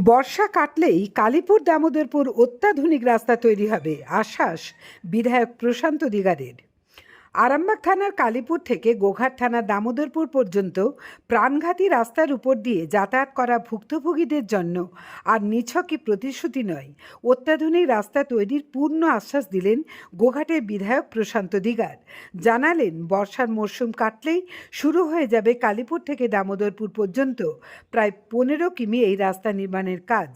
বর্ষা কাটলেই কালীপুর দামোদরপুর অত্যাধুনিক রাস্তা তৈরি হবে আশ্বাস বিধায়ক প্রশান্ত দিগারের। আরামবাগ থানার কালীপুর থেকে গোঘাট থানার দামোদরপুর পর্যন্ত প্রাণঘাতী রাস্তার উপর দিয়ে যাতায়াত করা ভুক্তভোগীদের জন্য আর নিছকই প্রতিশ্রুতি নয়, অত্যাধুনিক রাস্তা তৈরির পূর্ণ আশ্বাস দিলেন গোঘাটের বিধায়ক প্রশান্ত দিগার। জানালেন, বর্ষার মরশুম কাটলেই শুরু হয়ে যাবে কালীপুর থেকে দামোদরপুর পর্যন্ত প্রায় 15 কিমি এই রাস্তা নির্মাণের কাজ।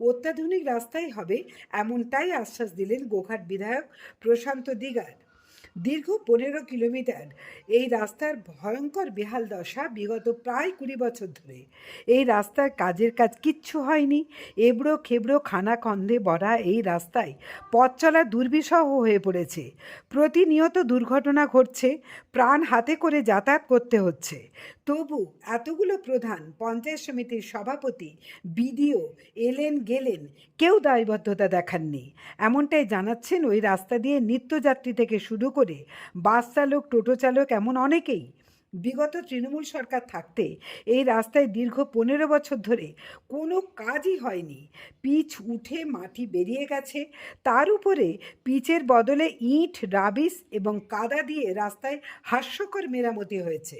অত্যাধুনিক রাস্তাই হবে, এমনটাই আশ্বাস দিলেন গোঘাট বিধায়ক প্রশান্ত দিগার। দীর্ঘ 15 কিলোমিটার এই রাস্তার ভয়ঙ্কর বেহাল দশা বিগত প্রায় 20 বছর ধরে। এই রাস্তার কাজের কাজ কিচ্ছু হয়নি। এবড়ো খেবড়ো খানাখন্দে ভরা এই রাস্তায় পথ চলা দুর্বিষহ হয়ে পড়েছে। প্রতিনিয়ত দুর্ঘটনা ঘটছে, প্রাণ হাতে করে যাতায়াত করতে হচ্ছে। তবু এতগুলো প্রধান, পঞ্চায়েত সমিতির সভাপতি, বিডিও এলেন গেলেন, কেউ দায়বদ্ধতা দেখাননি। এমনটাই জানাচ্ছেন ওই রাস্তা দিয়ে নিত্যযাত্রী থেকে শুরু করে বাস চালক, টোটো চালক, এমন অনেকেই। বিগত তৃণমূল সরকার থাকতে এই রাস্তায় দীর্ঘ 15 বছর ধরে কোনো কাজই হয়নি। পিচ উঠে মাটি বেরিয়ে গেছে, তার উপরে পিচের বদলে ইট, রাবিশ এবং কাদা দিয়ে রাস্তায় হাস্যকর মেরামতি হয়েছে।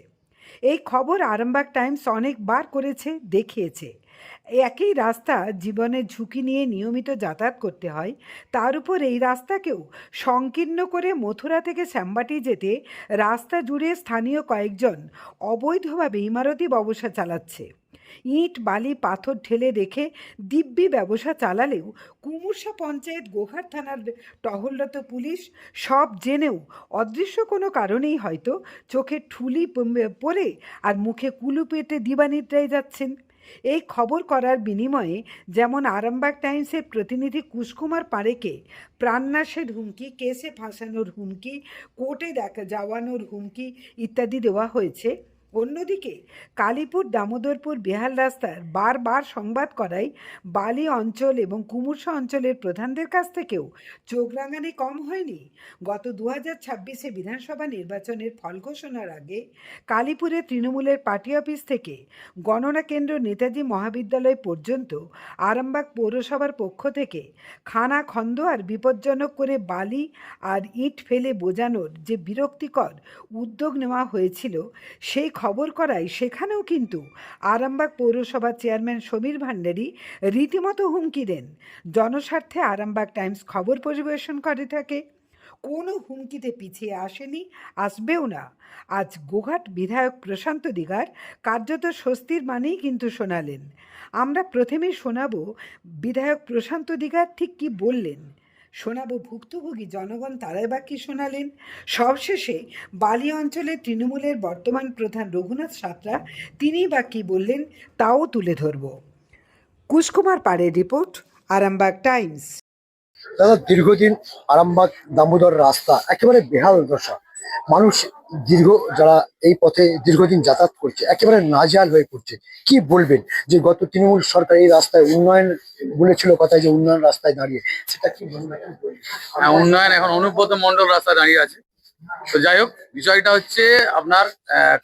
এই খবর আরামবাগ টাইমস অনেকবার করেছে, দেখিয়েছে। একই রাস্তা জীবনের ঝুঁকি নিয়ে নিয়মিত যাতায়াত করতে হয়, তার উপর এই রাস্তাকেও সংকীর্ণ করে মথুরা থেকে শ্যামবাটি যেতে রাস্তা জুড়ে স্থানীয় কয়েকজন অবৈধভাবে ইমারতি ব্যবসা চালাচ্ছে। ইট, বালি, পাথর ঢেলে রেখে দিব্যি ব্যবসা চালালেও কুমুরসা পঞ্চায়েত, গোঘাট থানার টহলরত পুলিশ সব জেনেও অদৃশ্য কোনো কারণেই হয়তো চোখে ঠুলি পরে আর মুখে কুলু পেটে দিবানিদ্রায় যাচ্ছেন। এই খবর করার বিনিময়ে যেমন আরামবাগ টাইমসের প্রতিনিধি কুশকুমার পাড়েকে প্রাণনাশের হুমকি, কেসে ফাঁসানোর হুমকি, কোর্টে যাওয়ানোর হুমকি ইত্যাদি দেওয়া হয়েছে, অন্যদিকে কালীপুর দামোদরপুর বেহাল রাস্তার বারবার সংবাদ করায় বালি অঞ্চল এবং কুমুরসা অঞ্চলের প্রধানদের কাছ থেকেও চোখ রাঙানি কম হয়নি। গত 2026 বিধানসভা নির্বাচনের ফল ঘোষণার আগে কালীপুরে তৃণমূলের পার্টি অফিস থেকে গণনা কেন্দ্র নেতাজি মহাবিদ্যালয় পর্যন্ত আরামবাগ পৌরসভার পক্ষ থেকে খানাখন্দ আর বিপজ্জনক করে বালি আর ইট ফেলে বোঝানোর যে বিরক্তিকর উদ্যোগ নেওয়া হয়েছিল, সেই খবর করায় সেখানেও কিন্তু আরামবাগ পৌরসভার চেয়ারম্যান সমীর ভান্ডারী রীতিমতো হুমকি দেন। জনস্বার্থে আরামবাগ টাইমস খবর পরিবেশন করে থাকে, কোনো হুমকিতে পিছিয়ে আসেনি, আসবেও না। আজ গোঘাট বিধায়ক প্রশান্ত দিগার কার্যত স্বস্তির মানেই কিন্তু শোনালেন। আমরা প্রথমেই শোনাবো বিধায়ক প্রশান্ত দিগার ঠিক কি বললেন, শোনাবো ভুক্তভোগী জনগণ তারাই বা কি শোনালেন, সবশেষে বালি অঞ্চলের তৃণমূলের বর্তমান প্রধান রঘুনাথ সাঁতরা তিনি বা কি বললেন তাও তুলে ধরব। কুশকুমার পাড়ের রিপোর্ট, আরামবাগ টাইমস। দাদা, দীর্ঘদিন আরামবাগ দামোদর রাস্তা একেবারে বেহাল দশা। মানুষ যারা এই পথে দীর্ঘদিন যাতায়াত করছে একেবারে নাজেহাল হয়ে পড়ছে। কি বলবেন যে গত তৃণমূল সরকার এই রাস্তায় উন্নয়ন বলেছিল, কথায় যে উন্নয়ন রাস্তায় দাঁড়িয়ে, সেটা কি বলবেন? উন্নয়ন এখন অনুব্রত মন্ডল রাস্তা দাঁড়িয়ে আছে। তো যাই হোক, বিষয়টা হচ্ছে আপনার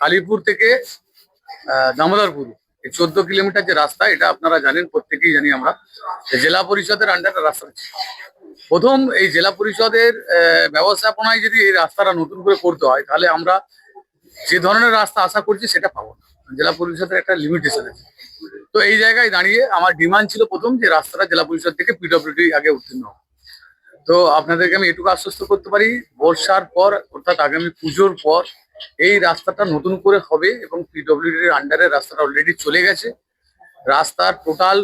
কালীপুর থেকে দামোদরপুর এই 14 কিলোমিটার যে রাস্তা, এটা আপনারা জানেন, প্রত্যেকেই জানি আমরা, জেলা পরিষদের আন্ডারে রাস্তা হচ্ছে। প্রথম এই জেলা পরিষদের ব্যবস্থাপনায় যদি এই রাস্তাটা নতুন করে করতে হয়, তাহলে আমরা যে ধরনের রাস্তা আশা করছি সেটা পাবো না। জেলা পরিষদের একটা লিমিটেশন আছে। তো এই জায়গায় দাঁড়িয়ে আমার ডিমান্ড ছিল প্রথম যে রাস্তাটা জেলা পরিষদ থেকে পিডব্লিউডি আগে উত্তীর্ণ হবে। তো আপনাদেরকে আমি এটুকু আশ্বস্ত করতে পারি, বর্ষার পর অর্থাৎ আগামী পুজোর পর এই রাস্তাটা নতুন করে হবে এবং পিডব্লিউডির আন্ডারে রাস্তাটা অলরেডি চলে গেছে। রাস্তার টোটাল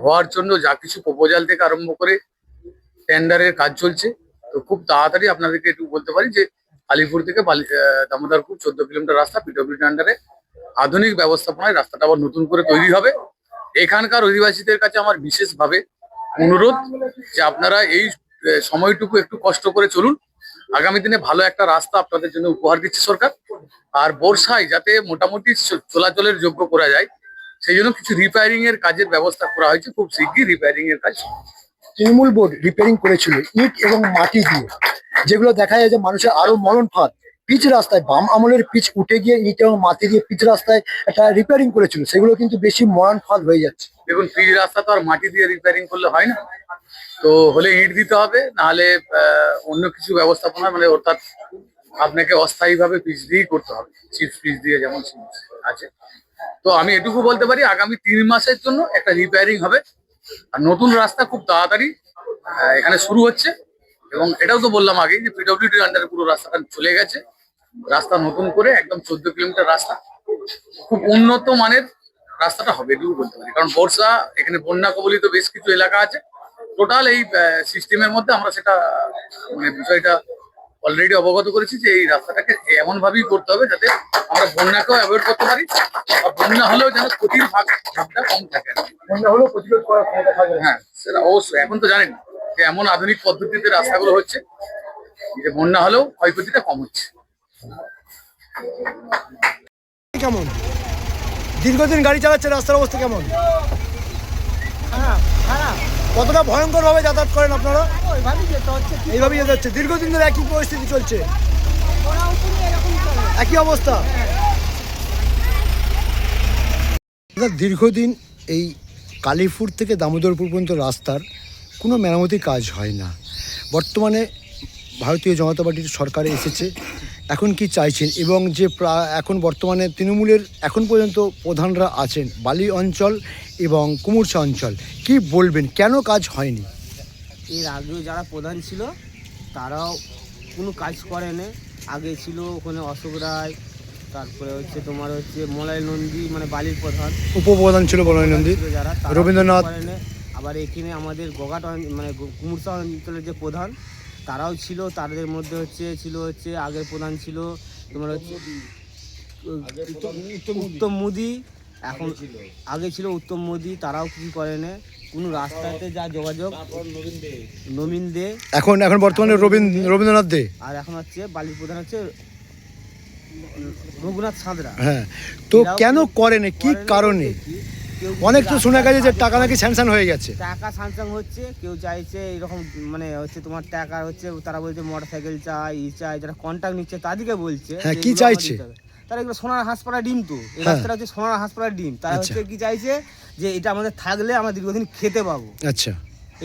হওয়ার জন্য যা কিছু প্রপোজাল থেকে আরম্ভ করে টেন্ডারের কাজ চলছে। তো খুব তাড়াতাড়ি আপনাদেরকে একটু বলতে পারি যে আলিপুর থেকে দামোদরপুর 14 কিলোমিটার রাস্তা পিডব্লিউডির আন্ডারে আধুনিক ব্যবস্থাপনায় রাস্তাটা আবার নতুন করে তৈরি হবে। এখানকার অধিবাসীদের কাছে আমার বিশেষভাবে অনুরোধ যে আপনারা এই সময়টুকু একটু কষ্ট করে চলুন। আগামী দিনে ভালো একটা রাস্তা আপনাদের জন্য উপহার দিচ্ছে সরকার। আর বর্ষায় যাতে মোটামুটি চলাচলের যোগ্য করা যায়, সেই জন্য কিছু রিপেয়ারিং এর কাজের ব্যবস্থা করা হয়েছে। খুব শীঘ্রই রিপেয়ারিং এর কাজ। তৃণমূল বোর্ড রিপেয়ারিং করেছিল ইট এবং মাটি দিয়ে, যেগুলো দেখা যায় যে মানুষের আরো মরণ ফাঁদ। পিচ রাস্তায় বাম আমলের পিচ উঠে গিয়ে ইট এবং মাটি দিয়ে পিচ রাস্তায় একটা রিপেয়ারিং করেছিল, সেগুলো কিন্তু বেশি মরান ফাঁদ হয়ে যাচ্ছে। দেখুন, পিচ রাস্তা তো আর মাটি দিয়ে রিপেয়ারিং করলে হয় না, তো হলে ইট দিতে হবে, নাহলে অন্য কিছু ব্যবস্থাপনা মানে অর্থাৎ আপনাকে অস্থায়ীভাবে পিচ দিয়েই করতে হবে, চিপস পিচ দিয়ে যেমন আছে। তো আমি এটুকু বলতে পারি, আগামী 3 মাসের জন্য একটা রিপেয়ারিং হবে, আর নতুন রাস্তা খুব তাড়াতাড়ি এখানে শুরু হচ্ছে। এবং এটাও তো বললাম আগে যে পিডব্লিউডির আন্ডারে পুরো রাস্তাটা চলে গেছে, রাস্তা নতুন করে একদম 14 কিলোমিটার রাস্তা, খুব উন্নত মানের রাস্তাটা হবে এটুকু বলতে পারি। কারণ বর্ষা, এখানে বন্যা কবলিত বেশ কিছু এলাকা আছে, টোটাল এই সিস্টেমের মধ্যে আমরা সেটা মানে বিষয়টা অলরেডি অবগত করেছি যে এই রাস্তাটাকে এমন ভাবেই করতে হবে যাতে আমরা বন্যাকেও অ্যাভয়েড করতে পারি, আর বন্যা হলেও যেন ক্ষতির ভাগটা কম থাকে। বন্যা হলেও প্রতিরোধ করার ক্ষমতা থাকবে। হ্যাঁ, সেটা অবশ্যই। এখন তো জানেন যে এমন আধুনিক পদ্ধতিতে রাস্তাগুলো হচ্ছে যে বন্যা হলেও ক্ষয়ক্ষতিটা কম হচ্ছে। কেমন দীর্ঘদিন গাড়ি চালাচ্ছে, রাস্তার অবস্থা কেমন? কতটা ভয়ঙ্কর ভাবে যাতায়াত করেন আপনারা? এইভাবেই যেতে হচ্ছে, দীর্ঘদিন ধরে একই পরিস্থিতি চলছে, একই অবস্থা। দীর্ঘদিন এই কালীপুর থেকে দামোদরপুর পর্যন্ত রাস্তার কোনো মেরামতি কাজ হয় না। বর্তমানে ভারতীয় জনতা পার্টির সরকারে এসেছে, এখন কি চাইছেন? এবং যে এখন বর্তমানে তৃণমূলের এখন পর্যন্ত প্রধানরা আছেন বালি অঞ্চল এবং কুমুরসা অঞ্চল, কি বলবেন, কেন কাজ হয়নি? এর আগেও যারা প্রধান ছিল তারাও কোনো কাজ করেনি। আগে ছিল ওখানে অশোক রায়, তারপরে হচ্ছে তোমার হচ্ছে মলয় নন্দী, মানে বালির প্রধান, উপপ্রধান ছিল বলয় নন্দী, ছিল যারা, তারাও রবীন্দ্রনাথ করেনি। আবার এখানে আমাদের গোঘাট মানে কুমুরসা অঞ্চলের যে প্রধান তারাও ছিল, তাদের মধ্যে ছিল আগের প্রধান ছিল তোমার হচ্ছে উত্তম মোদী, এখন আগে ছিল উত্তম মোদী, তারাও কিছু করেনি। কোনো রাস্তাতে যা যোগাযোগ নবীন দে, এখন বর্তমানে রবীন্দ্রনাথ দে, আর এখন হচ্ছে বালির প্রধান হচ্ছে রঘুনাথ সাঁতরা। হ্যাঁ, তো কেন করেনি, কি কারণে? অনেক তো শোনা গেছে যে টাকা নাকি স্যাংশন হয়ে গেছে। টাকা স্যাংশন হচ্ছে, কেউ চাইছে এরকম মানে হচ্ছে তোমার টাকা হচ্ছে, তারা বলছে মোটর সাইকেল চাই, চাই, যারা কন্ট্রাক্ট নিচ্ছে তাদেরকে বলছে। হ্যাঁ, কি চাইছে তারা? এগুলো সোনার হাঁসপাড়া ডিম, তো এই হ্যাঁ, রাস্তাটা হচ্ছে সোনার হাঁসপাড়া ডিম। তারা হচ্ছে কি চাইছে যে এটা আমাদের থাকলে আমরা দীর্ঘদিন খেতে পাবো। আচ্ছা,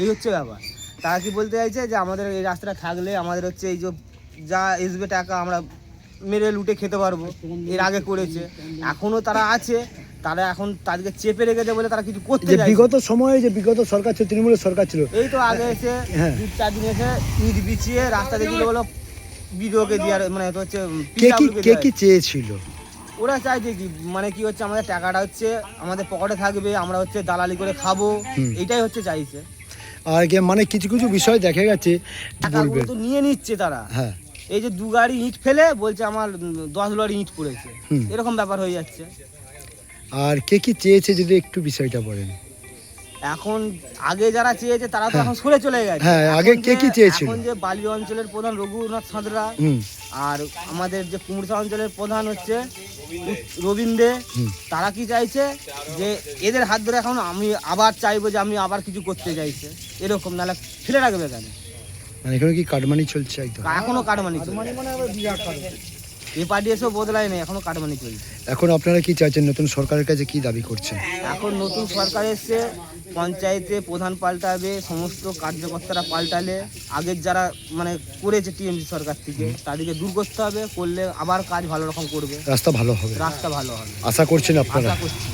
এই হচ্ছে ব্যাপার। তারা কি বলতে চাইছে যে আমাদের এই রাস্তাটা থাকলে আমাদের হচ্ছে এই যে যা আসবে টাকা আমরা মেরে লুটে খেতে পারবো। এর আগে করেছে, এখনো তারা আছে, তারা এখন তাদেরকে চেপে রেখেছে বলে তারা কিছু করতে চাইছে। বিগত সময়ে যে বিগত সরকার ছিল, তৃণমূলের সরকার ছিল, এই তো আগে এসে 2-4 দিন এসে ইট বিছিয়ে রাস্তা দেখলে বলো বিডিওকে দেওয়ার, মানে হচ্ছে কে কি চেয়েছিল? ওরা চাইছে কি, মানে কি হচ্ছে আমাদের টাকাটা হচ্ছে আমাদের পকেটে থাকবে, আমরা হচ্ছে দালালি করে খাবো, এটাই হচ্ছে চাইছে। আর মানে কিছু কিছু বিষয় দেখা গেছে, টাকাগুলো তো নিয়ে নিচ্ছে তারা। হ্যাঁ, এই যে 2 গাড়ি ইট ফেলে বলছে আমার 10 লরি ইট পড়েছে, এরকম ব্যাপার হয়ে যাচ্ছে। আর কে কি চেয়েছে যদি একটু বিষয়টা বলেন? এখন আগে যারা চেয়েছে তারা তো এখন সরে চলে গেছে। হ্যাঁ, আগে কে কি চেয়েছিল? এখন যে বালি অঞ্চলের প্রধান রঘুনাথ সাঁতরা, আর আমাদের যে কুমুরসা অঞ্চলের প্রধান হচ্ছে রবীন্দ্র, তারা কি চাইছে যে এদের হাত ধরে এখন আমি আবার চাইবো যে আমি আবার কিছু করতে চাইছে, এরকম, নাহলে ফেলে রাখবে কেন? মানে এখানে কি কাটমানি চলছে? এখনো কাটমানি চলছে, এ পার্টি এসেও বদলায় নেই, এখনো কাটমানি চলছে। এখন আপনারা কি চাইছেন, নতুন সরকারের কাছে কি দাবি করছেন? এখন নতুন সরকার এসছে, পঞ্চায়েতে প্রধান পাল্টাবে, সমস্ত কার্যকর্তারা পাল্টালে আগের যারা মানে করেছে টিএমসি সরকার থেকে তাদেরকে দূর করতে হবে, করলে আবার কাজ ভালো রকম করবে, রাস্তা ভালো হবে, রাস্তা ভালো হবে আশা করছেন আপনারা? আশা করছি।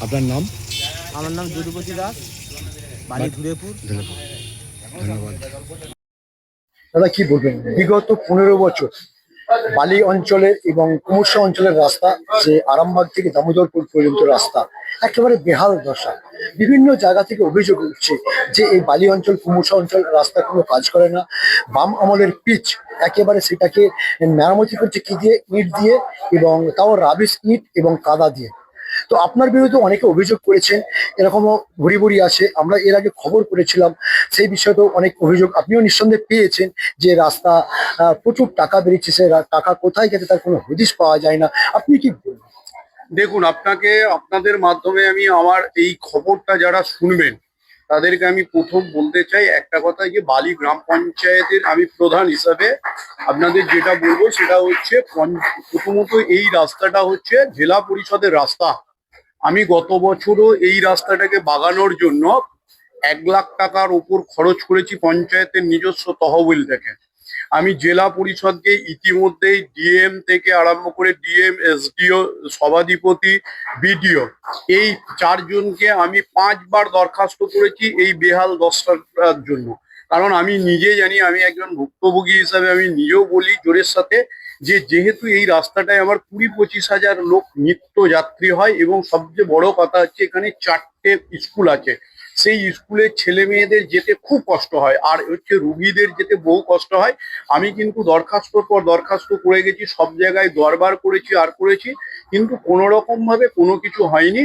আপনার নাম? আমার নাম যদুপতি দাস, বাড়ি ধুরেপুর। ধন্যবাদ। দাদা, কি বলবেন, বিগত 15 বছর বালি অঞ্চলের এবং কুমুরসা অঞ্চলের রাস্তা, যে আরামবাগ থেকে দামোদরপুর পর্যন্ত রাস্তা একেবারে বেহাল দশা। বিভিন্ন জায়গা থেকে অভিযোগ উঠছে যে এই বালি অঞ্চল কুমুরসা অঞ্চল রাস্তা কোনো কাজ করে না, বাম আমলের পিচ একেবারে সেটাকে মেরামতি করছে কি দিয়ে, ইট দিয়ে, এবং তাও রাবিশ ইট এবং কাদা দিয়ে। তো আপনার বিরুদ্ধে অনেকে অভিযোগ করেছেন, এরকমও ভুরি ভুরি আছে, আমরা এর আগে খবর করেছিলাম, সেই বিষয়তেও অনেক অভিযোগ আপনিও নিঃসন্দেহে পেয়েছেন যে রাস্তা প্রচুর টাকা বেরিয়েছে, সে টাকা কোথায় গেছে তার কোনো হদিশ পাওয়া যায় না। আপনি কি বলবেন? দেখুন, আপনাদের মাধ্যমে আমি আমার এই খবরটা যারা শুনবেন তাদেরকে আমি প্রথম বলতে চাই একটা কথা, যে বালি গ্রাম পঞ্চায়েতের আমি প্রধান হিসাবে আপনাদের যেটা বলবো সেটা হচ্ছে প্রথমত এই রাস্তাটা হচ্ছে জেলা পরিষদের রাস্তা। আমি গত বছরও এই রাস্তাটাকে বাগানোর জন্য 1 লাখ টাকার উপর খরচ করেছি পঞ্চায়েতের নিজস্ব তহবিল থেকে। আমি জেলা পরিষদকে ইতিমধ্যেই ডিএম থেকে আরম্ভ করে ডিএম, এসডিও, সভাধিপতি, বিডিও এই 4জনকে আমি 5বার দরখাস্ত করেছি এই বেহাল দশার জন্য। কারণ আমি নিজে জানি, আমি একজন ভুক্তভোগী হিসাবে আমি নিজেও বলি জোরের সাথে, যে যেহেতু এই রাস্তাটায় আমার 20-25 হাজার লোক নিত্য যাত্রী হয়, এবং সবচেয়ে বড় কথা হচ্ছে এখানে 4টে স্কুল আছে। সেই স্কুলের ছেলে মেয়েদের যেতে খুব কষ্ট হয়, আর হচ্ছে রুগীদের যেতে বহু কষ্ট হয়। আমি কিন্তু দরখাস্তর পর দরখাস্ত করে গেছি, সব জায়গায় দরবার করেছি আর করেছি, কিন্তু কোনো রকম ভাবে কোনো কিছু হয়নি।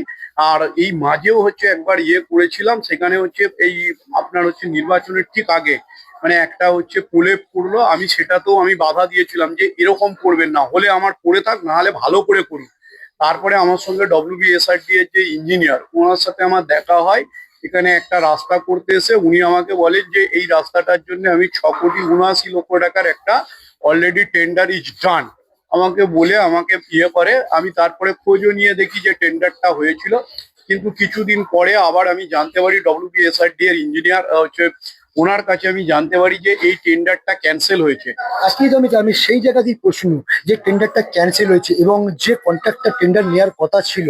আর এই মাঝেও হচ্ছে একবার করেছিলাম, সেখানে হচ্ছে এই আপনার হচ্ছে নির্বাচনের ঠিক আগে মানে একটা হচ্ছে প্রলেপ পড়লো, আমি সেটাতেও আমি বাধা দিয়েছিলাম যে এরকম করবেন না, হলে আমার পড়ে থাক, না হলে ভালো করে করুন। তারপরে আমার সঙ্গে WBSRD এর যে ইঞ্জিনিয়ার, ওনার সাথে আমার দেখা হয় এখানে একটা রাস্তা করতে এসে। উনি আমাকে বলেন যে এই রাস্তাটার জন্য আমি 6,79 লক্ষ টাকার একটা অলরেডি টেন্ডার ইজ ডান আমাকে বলে আমাকে করে। আমি তারপরে খোঁজও নিয়ে দেখি যে টেন্ডারটা হয়েছিল, কিন্তু কিছুদিন পরে আবার আমি জানতে পারি WBSRD এর ইঞ্জিনিয়ার হচ্ছে ওনার কাছে আমি জানতে পারি যে এই টেন্ডারটা ক্যান্সেল হয়েছে। একই জমিতে আমি সেই জায়গাতেই প্রশ্ন, যে টেন্ডারটা ক্যান্সেল হয়েছে এবং যে কন্ট্রাক্টর টেন্ডার নেওয়ার কথা ছিল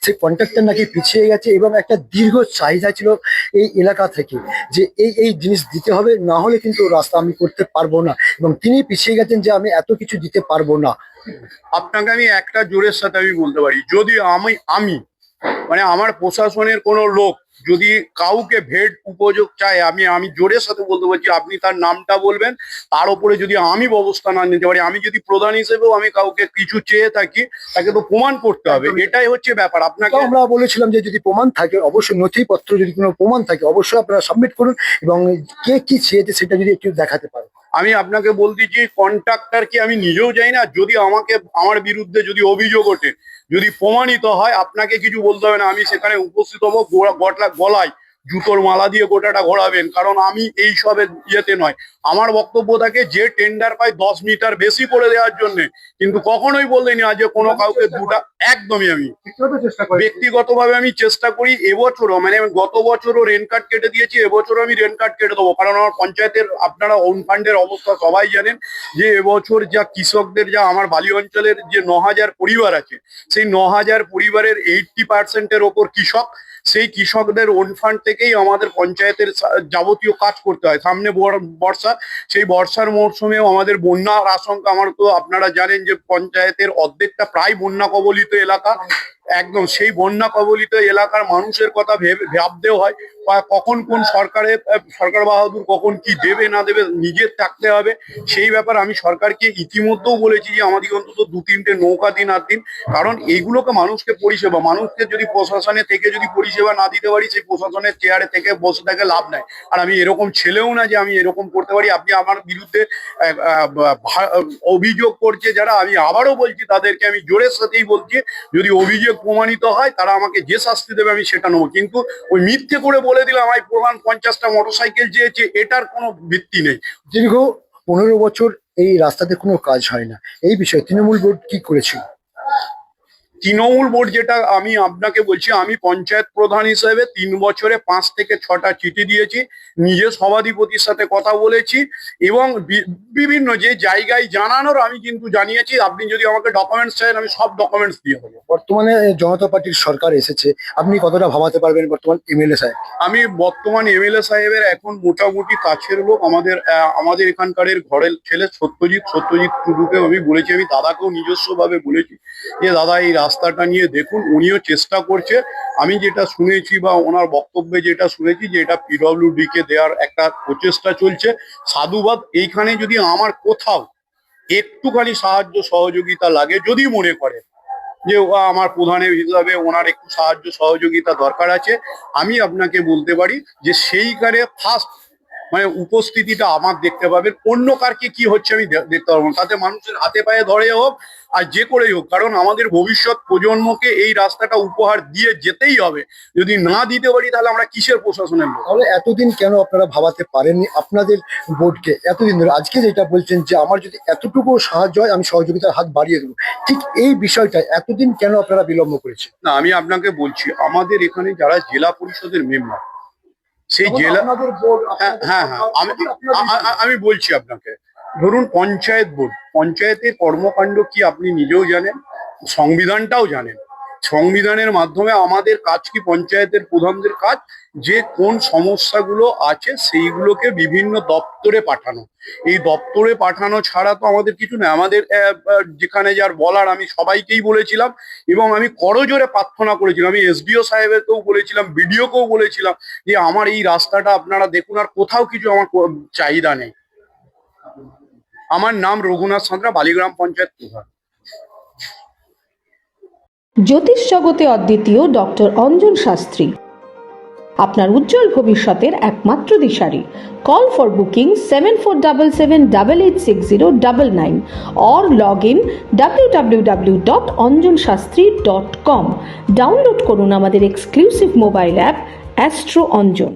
সেই কন্ট্রাক্টর নাকি পিছিয়ে গেছে, এবং একটা দীর্ঘ চাহিদা ছিল এই এলাকা থেকে যে এই জিনিস দিতে হবে, না হলে কিন্তু রাস্তা আমি করতে পারবো না, এবং তিনি পিছিয়ে গেছেন যে আমি এত কিছু দিতে পারবো না। আপনাকে আমি একটা জোরের সাথে আমি বলতে পারি, যদি আমি মানে আমার প্রশাসনের কোনো লোক যদি কাউকে ভেট উপযোগ চায়, আমি জোরের সাথে বলতে পারছি, আপনি তার নামটা বলবেন, তার উপরে যদি আমি ব্যবস্থা না নিতে পারি, আমি যদি প্রধান হিসেবেও আমি কাউকে কিছু চেয়ে থাকি, তাকে তো প্রমাণ করতে হবে, এটাই হচ্ছে ব্যাপার। আপনাকে আমরা বলেছিলাম যে যদি প্রমাণ থাকে, অবশ্যই নথিপত্র যদি কোনো প্রমাণ থাকে অবশ্যই আপনারা সাবমিট করুন, এবং কে কি চেয়েছে সেটা যদি একটু দেখাতে পারেন। আমি আপনাকে বলতেছি, কন্ট্রাক্টর কি আমি নিজেও যাই না, যদি আমার বিরুদ্ধে যদি অভিযোগ ওঠে, যদি প্রমাণিত হয়, আপনাকে কিছু বলতে হবে না, আমি সেখানে উপস্থিত হবো, গলায় জুতোর মালা দিয়ে গোটাটা ঘোরাবেন, কারণ আমি এই সবের ইয়েতে নয়। আমার বক্তব্য থাকে যে টেন্ডার পায় 10 মিটার বেশি করে দেওয়ার জন্য, কিন্তু কখনোই বললেন না যে কোনো কাউকে দুটা, একদমই আমি ব্যক্তিগতভাবে আমি চেষ্টা করি। এবছরও মানে আমি গত বছরও রেন কার্ড কেটে দিয়েছি, এবছরও আমি রেন কার্ড কেটে দেবো, কারণ আমার পঞ্চায়েতের আপনারা ওন ফান্ডের অবস্থা সবাই জানেন, যে এবছর যা কৃষকদের, যা আমার বালি অঞ্চলের যে 9,000 পরিবার আছে, সেই 9,000 পরিবারের 80%-এর ওপর কৃষক। সেই কৃষকদের ওন ফান্ড থেকেই আমাদের পঞ্চায়েতের যাবতীয় কাজ করতে হয়। সামনে বর্ষা, সেই বর্ষার মরশুমেও আমাদের বন্যার আশঙ্কা। আমার তো আপনারা জানেন যে পঞ্চায়েতের অর্ধেকটা প্রায় বন্যা কবলিত এলাকা, একদম সেই বন্যা কবলিত এলাকার মানুষের কথা ভাবতেও হয়, কখন কোন সরকার বাহাদুর কখন কি দেবে না দেবে, নিজের থাকতে হবে। সেই ব্যাপার আমি সরকারকে ইতিমধ্যেও বলেছি যে আমাদের অন্তত 2-3টে নৌকা দিন আর দিন, কারণ এইগুলোকে মানুষকে মানুষকে যদি প্রশাসনে থেকে যদি পরিষেবা না দিতে পারি, সেই প্রশাসনের চেয়ারে থেকে বসে থাকে লাভ নাই। আর আমি এরকম ছেলেও না যে আমি এরকম করতে পারি। আপনি আমার বিরুদ্ধে অভিযোগ করছে যারা, আমি আবারও বলছি তাদেরকে আমি জোরের সাথেই বলছি, যদি অভিযোগ প্রমাণিত হয় তারা আমাকে যে শাস্তি দেবে আমি সেটা নেবো, কিন্তু ওই মিথ্যে করে বলে দিলাম আমি প্রধান 50টা মোটরসাইকেল চেয়েছে, এটার কোনো ভিত্তি নেই। দীর্ঘ 15 বছর এই রাস্তাতে কোনো কাজ হয় না, এই বিষয়ে তৃণমূল বোর্ড কি করেছিল? তৃণমূল বোর্ড যেটা আমি আপনাকে বলছি, আমি পঞ্চায়েত প্রধান হিসেবে 3 বছরে 5 থেকে 6টা চিঠি দিয়েছি, নিজে সভাধিপতির সাথে কথা বলেছি, এবং বিভিন্ন যে জায়গায় জানানোর আমি কিন্তু জানিয়েছি। আপনি যদি আমাকে ডকুমেন্টস চান, আমি সব ডকুমেন্টস দিয়ে দেবো। বর্তমানে জনতা পার্টির সরকার এসেছে, আপনি কতটা ভাবাতে পারবেন বর্তমান এমএলএ সাহেব? আমি বর্তমান এমএলএ সাহেবের এখন মোটামুটি কাছের লোক, আমাদের এখানকারের ঘরের ছেলে সত্যজিৎ টুডুকে আমি বলেছি, আমি দাদাকেও নিজস্ব ভাবে বলেছি যে দাদা এই রাস্তাটা নিয়ে দেখুন। উনিও চেষ্টা করছে। আমি যেটা শুনেছি বা ওনার বক্তব্যে যেটা শুনেছি, যে এটা PWD কে দেওয়ার একটা প্রচেষ্টা চলছে, সাধুবাদ। এইখানে যদি আমার কোথাও একটুখানি সাহায্য সহযোগিতা লাগে, যদি মনে করে যে আমার প্রধানের হিসাবে ওনার একটু সাহায্য সহযোগিতা দরকার আছে, আমি আপনাকে বলতে পারি যে সেইখানে ফার্স্ট মানে উপস্থিতিটা আমার দেখতে পাবেন। অন্য কারকে কি হচ্ছে আমি দেখতে পারবো না, তাতে মানুষের হাতে পায়ে ধরে হোক আর যে করেই হোক, কারণ আমাদের ভবিষ্যৎ প্রজন্মকে এই রাস্তাটা উপহার দিয়ে যেতেই হবে। যদি না দিতে পারি তাহলে আমরা কিসের প্রশাসনের লোক? তাহলে এতদিন কেন আপনারা ভাবাতে পারেননি আপনাদের বোর্ডকে? এতদিন ধরে আজকে যেটা বলছেন যে আমার যদি এতটুকু সাহায্য হয় আমি সহযোগিতার হাত বাড়িয়ে দেবো, ঠিক এই বিষয়টা এতদিন কেন আপনারা বিলম্ব করেছেন? না, আমি আপনাকে বলছি, আমাদের এখানে যারা জেলা পরিষদের মেম্বার, সেই জেলা, আপনাদের board, হ্যাঁ হ্যাঁ হ্যাঁ, আমি বলছি আপনাকে, ধরুন পঞ্চায়েত বোর্ড, পঞ্চায়েতের কর্মকাণ্ড কি আপনি নিজেও জানেন, সংবিধানটাও জানেন। সংবিধানের মাধ্যমে আমাদের কাজ কি, পঞ্চায়েতের প্রধানদের কাজ যে কোন সমস্যাগুলো আছে সেইগুলোকে বিভিন্ন দপ্তরে পাঠানো। এই দপ্তরে পাঠানো ছাড়া তো আমাদের কিছু নেই। আমাদের যেখানে যার বলার আমি সবাইকেই বলেছিলাম, এবং আমি করজোরে প্রার্থনা করেছিলাম। আমি এসডিও সাহেবেরকেও বলেছিলাম, বিডিওকেও বলেছিলাম যে আমার এই রাস্তাটা আপনারা দেখুন, আর কোথাও কিছু আমার চাহিদা নেই। আমার নাম রঘুনাথ সাঁতরা, বালিগ্রাম পঞ্চায়েত প্রধান। জ্যোতিষ জগতে অদ্বিতীয় ডক্টর অঞ্জন শাস্ত্রী আপনার উজ্জ্বল ভবিষ্যতের একমাত্র দিশারি। Call for booking 7477886099 or log in www.anjanshastri.com। Download করুন আমাদের exclusive mobile app astro Anjan.